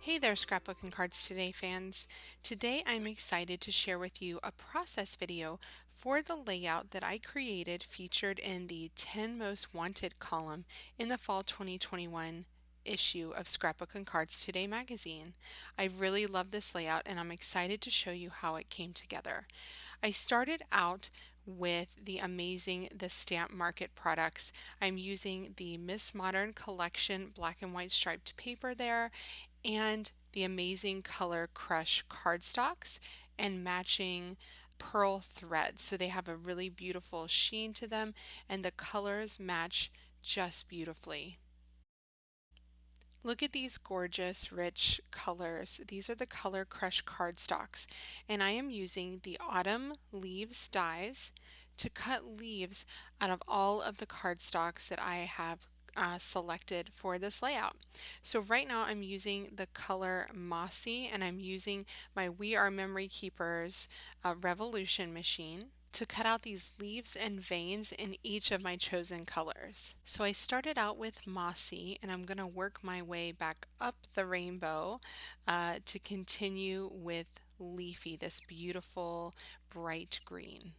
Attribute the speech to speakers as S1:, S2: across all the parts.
S1: Hey there, Scrapbook and Cards Today fans. Today I'm excited to share with you a process video for the layout that I created featured in the 10 Most Wanted column in the fall 2021 issue of Scrapbook and Cards Today magazine. I really love this layout and I'm excited to show you how it came together. I started out with the amazing The Stamp Market products. I'm using the Miss Modern Collection black and white striped paper there and the amazing Color Crush cardstocks and matching pearl threads. So they have a really beautiful sheen to them and the colors match just beautifully. Look at these gorgeous, rich colors. These are the Color Crush cardstocks, and I am using the Autumn Leaves dies to cut leaves out of all of the cardstocks that I have selected for this layout. So right now I'm using the color Mossy, and I'm using my We Are Memory Keepers Revolution machine to cut out these leaves and veins in each of my chosen colors. So I started out with Mossy and I'm going to work my way back up the rainbow to continue with Leafy, this beautiful bright green.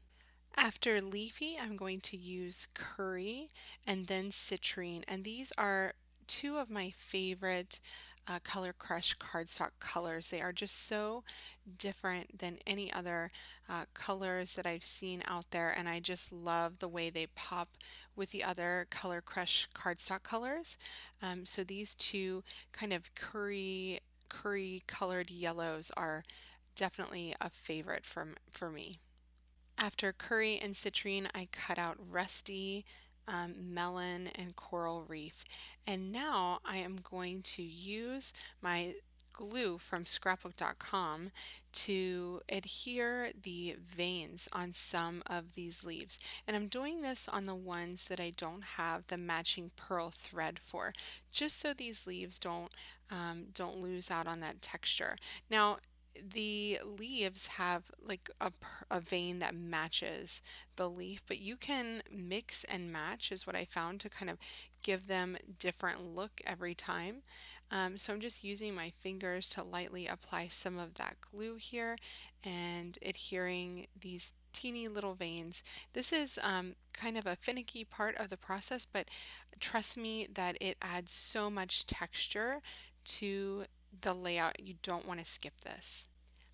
S1: After Leafy, I'm going to use Curry and then Citrine, and these are two of my favorite Color Crush cardstock colors. They are just so different than any other colors that I've seen out there, and I just love the way they pop with the other Color Crush cardstock colors. So these two kind of curry colored yellows are definitely a favorite for me. After curry and citrine, I cut out rusty, melon, and coral reef. And now I am going to use my glue from scrapbook.com to adhere the veins on some of these leaves. And I'm doing this on the ones that I don't have the matching pearl thread for, just so these leaves don't lose out on that texture. Now, the leaves have like a vein that matches the leaf, but you can mix and match is what I found to kind of give them different look every time. So I'm just using my fingers to lightly apply some of that glue here and adhering these teeny little veins. This is kind of a finicky part of the process, but trust me that it adds so much texture to the layout. You don't want to skip this.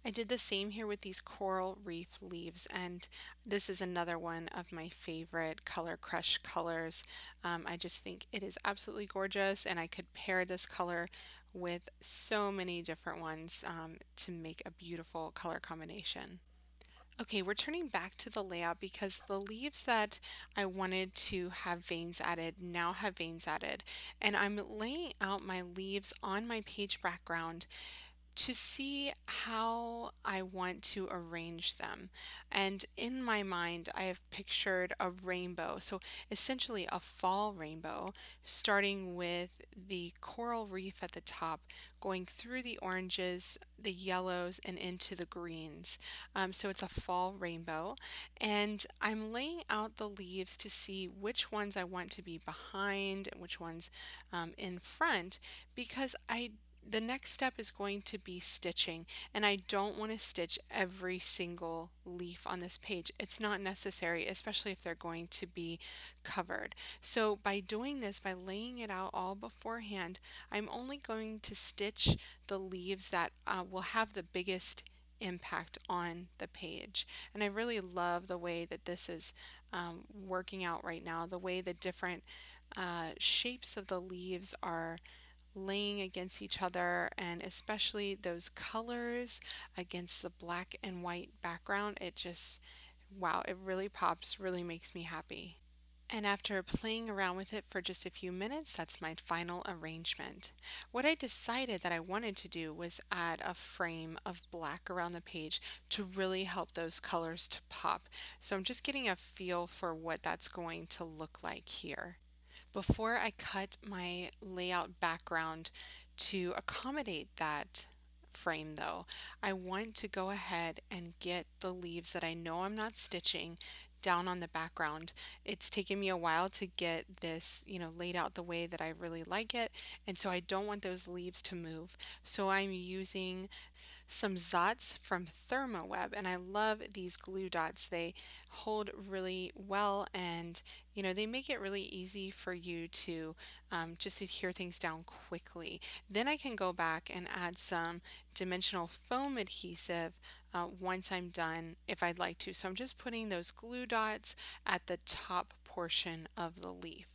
S1: I did the same here with these coral reef leaves, and this is another one of my favorite Color Crush colors. I just think it is absolutely gorgeous, and I could pair this color with so many different ones to make a beautiful color combination. Okay, we're turning back to the layout because the leaves that I wanted to have veins added now have veins added, and I'm laying out my leaves on my page background to see how I want to arrange them. And in my mind, I have pictured a rainbow, so essentially a fall rainbow, starting with the coral reef at the top, going through the oranges, the yellows, and into the greens. So it's a fall rainbow, and I'm laying out the leaves to see which ones I want to be behind and which ones in front because the next step is going to be stitching, and I don't want to stitch every single leaf on this page. It's not necessary, especially if they're going to be covered. So by doing this, by laying it out all beforehand, I'm only going to stitch the leaves that will have the biggest impact on the page. And I really love the way that this is working out right now, the way the different shapes of the leaves are laying against each other, and especially those colors against the black and white background. It just, wow, it really pops, really makes me happy. And after playing around with it for just a few minutes, that's my final arrangement. What I decided that I wanted to do was add a frame of black around the page to really help those colors to pop. So I'm just getting a feel for what that's going to look like here. Before I cut my layout background to accommodate that frame though, I want to go ahead and get the leaves that I know I'm not stitching down on the background. It's taken me a while to get this, laid out the way that I really like it, and so I don't want those leaves to move. So I'm using some Zots from Thermoweb, and I love these glue dots. They hold really well, and they make it really easy for you to just adhere things down quickly. Then I can go back and add some dimensional foam adhesive once I'm done if I'd like to. So I'm just putting those glue dots at the top portion of the leaf.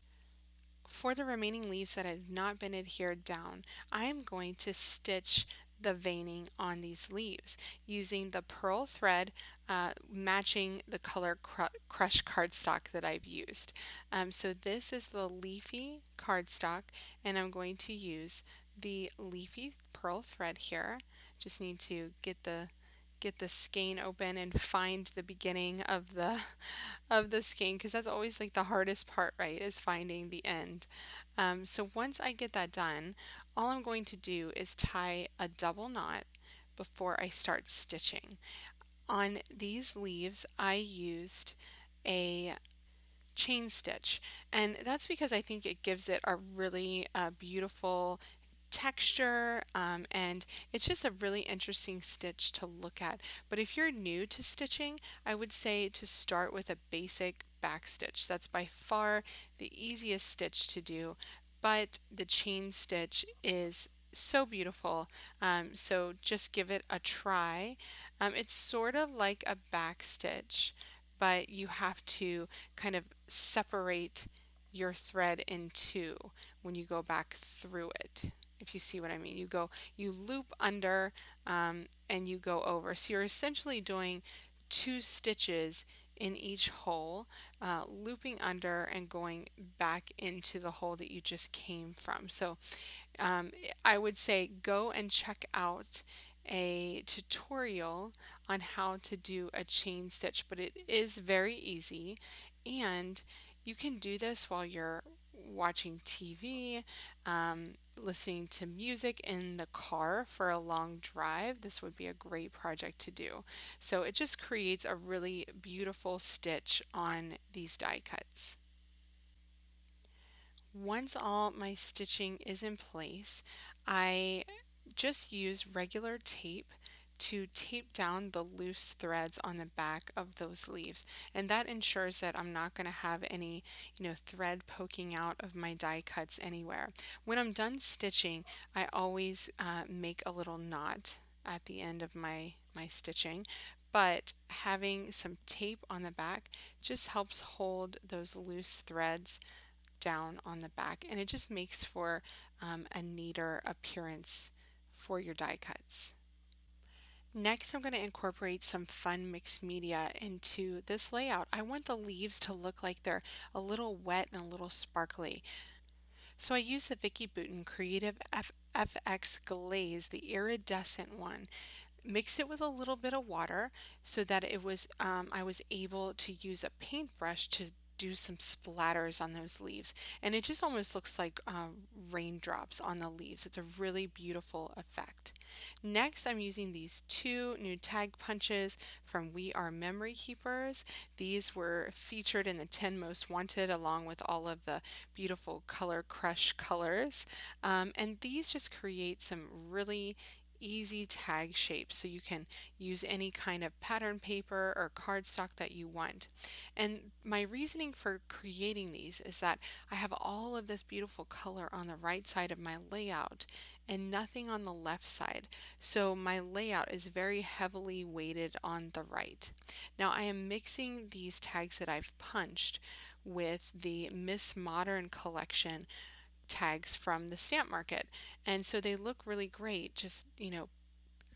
S1: For the remaining leaves that have not been adhered down, I am going to stitch the veining on these leaves using the pearl thread matching the color crush cardstock that I've used. So this is the leafy cardstock, and I'm going to use the leafy pearl thread here. Just need to get the skein open and find the beginning of the skein, because that's always like the hardest part, right, is finding the end. So once I get that done, all I'm going to do is tie a double knot before I start stitching. On these leaves I used a chain stitch, and that's because I think it gives it a really beautiful texture, and it's just a really interesting stitch to look at. But if you're new to stitching, I would say to start with a basic back stitch. That's by far the easiest stitch to do, but the chain stitch is so beautiful. So just give it a try. It's sort of like a back stitch, but you have to kind of separate your thread in two when you go back through it. If you see what I mean, you loop under, and you go over. So you're essentially doing two stitches in each hole, looping under and going back into the hole that you just came from. So um, I would say go and check out a tutorial on how to do a chain stitch, but it is very easy, and you can do this while you're watching TV, listening to music in the car for a long drive. This would be a great project to do. So it just creates a really beautiful stitch on these die cuts. Once all my stitching is in place, I just use regular tape to tape down the loose threads on the back of those leaves, and that ensures that I'm not going to have any thread poking out of my die cuts anywhere. When I'm done stitching, I always make a little knot at the end of my stitching, but having some tape on the back just helps hold those loose threads down on the back, and it just makes for a neater appearance for your die cuts. Next, I'm going to incorporate some fun mixed media into this layout. I want the leaves to look like they're a little wet and a little sparkly. So I use the Vicki Boutin Creative FX Glaze, the iridescent one, mixed it with a little bit of water so that I was able to use a paintbrush to do some splatters on those leaves, and it just almost looks like raindrops on the leaves. It's a really beautiful effect. Next, I'm using these two new tag punches from We Are Memory Keepers. These were featured in the 10 Most Wanted along with all of the beautiful Color Crush colors, and these just create some really easy tag shapes, so you can use any kind of pattern paper or cardstock that you want. And my reasoning for creating these is that I have all of this beautiful color on the right side of my layout and nothing on the left side. So my layout is very heavily weighted on the right. Now I am mixing these tags that I've punched with the Miss Modern collection tags from the stamp market. And so they look really great, just,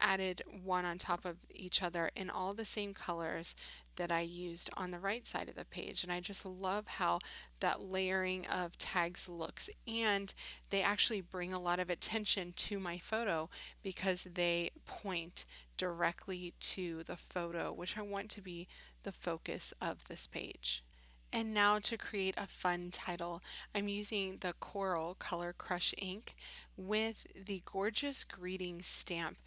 S1: added one on top of each other in all the same colors that I used on the right side of the page. And I just love how that layering of tags looks. And they actually bring a lot of attention to my photo because they point directly to the photo, which I want to be the focus of this page. And now to create a fun title, I'm using the Coral Color Crush ink with the gorgeous greeting stamp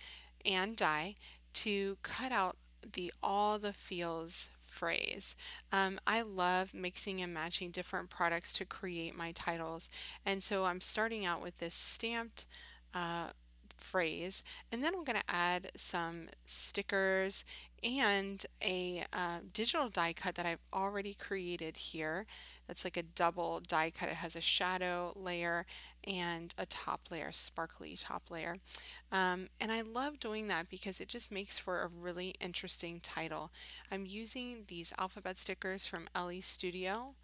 S1: and die to cut out the all the feels phrase. I love mixing and matching different products to create my titles, and so I'm starting out with this stamped uh, phrase, and then I'm going to add some stickers and a digital die cut that I've already created here. That's like a double die cut. It has a shadow layer and a top layer, sparkly top layer. And I love doing that because it just makes for a really interesting title. I'm using these alphabet stickers from Ellie Studio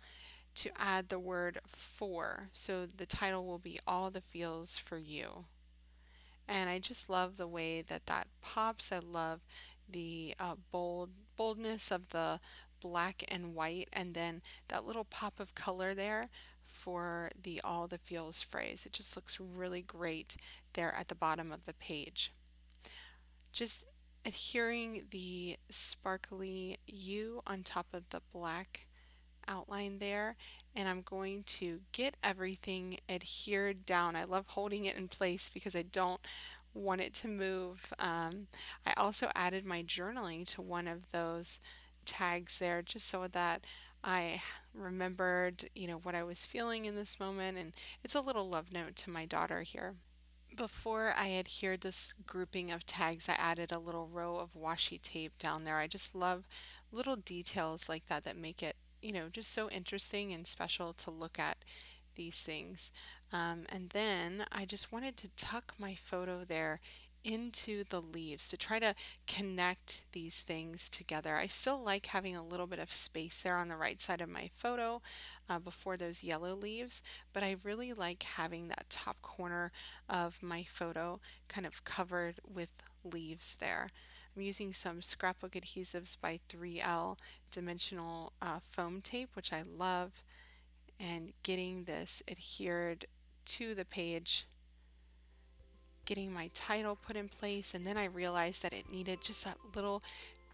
S1: to add the word for, so the title will be All the Feels for You. And I just love the way that that pops. I love the boldness of the black and white, and then that little pop of color there for the all the feels phrase. It just looks really great there at the bottom of the page. Just adhering the sparkly U on top of the black outline there, and I'm going to get everything adhered down. I love holding it in place because I don't want it to move. I also added my journaling to one of those tags there just so that I remembered, what I was feeling in this moment, and it's a little love note to my daughter here. Before I adhered this grouping of tags, I added a little row of washi tape down there. I just love little details like that that make it, just so interesting and special to look at these things. And then I just wanted to tuck my photo there into the leaves to try to connect these things together. I still like having a little bit of space there on the right side of my photo before those yellow leaves, but I really like having that top corner of my photo kind of covered with leaves there. I'm using some scrapbook adhesives by 3L dimensional foam tape, which I love, and getting this adhered to the page, getting my title put in place, and then I realized that it needed just that little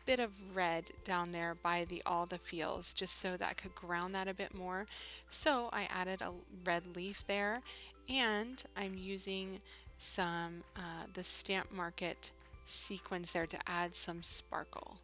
S1: bit of red down there by the all the feels, just so that I could ground that a bit more. So I added a red leaf there, and I'm using some the Stamp Market sequins there to add some sparkle.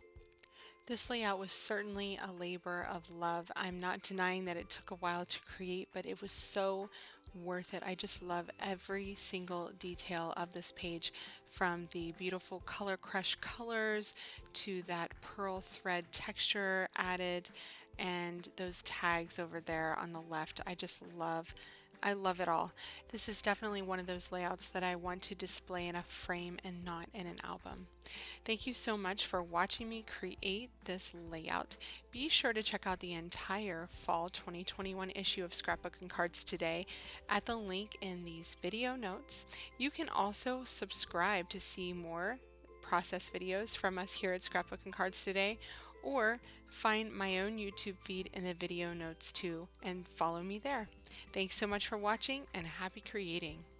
S1: This layout was certainly a labor of love. I'm not denying that it took a while to create, but it was so worth it. I just love every single detail of this page, from the beautiful color crush colors to that pearl thread texture added and those tags over there on the left. I love it all. This is definitely one of those layouts that I want to display in a frame and not in an album. Thank you so much for watching me create this layout. Be sure to check out the entire fall 2021 issue of Scrapbook and Cards Today at the link in these video notes. You can also subscribe to see more process videos from us here at Scrapbook and Cards Today, or find my own YouTube feed in the video notes too and follow me there. Thanks so much for watching, and happy creating!